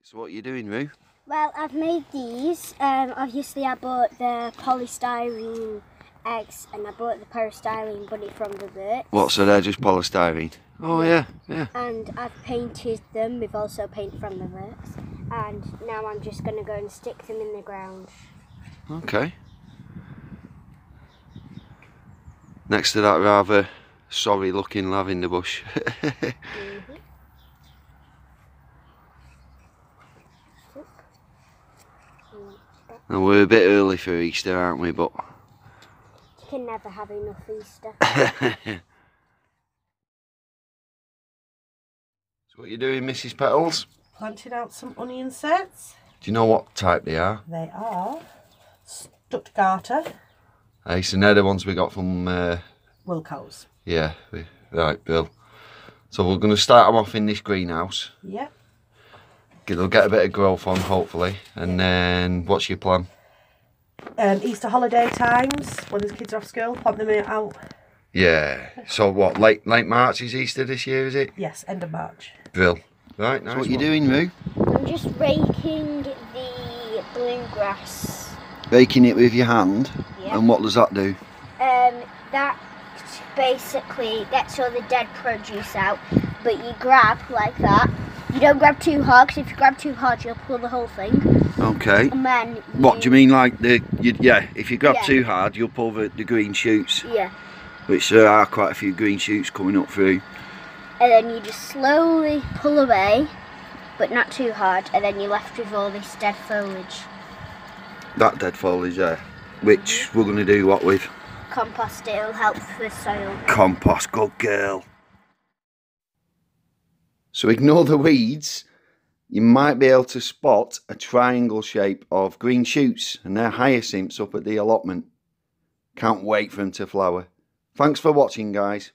So what are you doing, Roo? Well, I've made these. Obviously I bought the polystyrene eggs and I bought the polystyrene bunny from the Burt. What, so they're just polystyrene? Oh yeah. And I've painted them with also paint from the Burt. And now I'm just going to go and stick them in the ground. Okay. Next to that rather sorry looking lavender bush. And we're a bit early for Easter, aren't we? But you can never have enough Easter. So what are you doing, Mrs. Petals? Planting out some onion sets. Do you know what type they are? They are Stuttgarter. Hey, so they're the ones we got from Wilco's. Yeah, right, Bill. So we're going to start them off in this greenhouse. Yep. They'll get a bit of growth on, hopefully. And then, what's your plan? Easter holiday times, when the kids are off school, plant them out. Yeah. So what, late March is Easter this year, is it? Yes, end of March. Bill. Right, nice. So what are you doing, Roo? I'm just raking the bluegrass. Raking it with your hand? Yeah. And what does that do? That basically gets all the dead produce out, but you grab like that. You don't grab too hard, because if you grab too hard, you'll pull the whole thing. Okay. And then what do you mean, like if you grab too hard, you'll pull the green shoots? Yeah. Which there are quite a few green shoots coming up through. And then you just slowly pull away, but not too hard, and then you're left with all this dead foliage. That dead foliage there, which we're going to do what with? Compost. It'll help with soil. Compost, good girl. So ignore the weeds. You might be able to spot a triangle shape of green shoots, and they're hyacinths up at the allotment. Can't wait for them to flower. Thanks for watching, guys.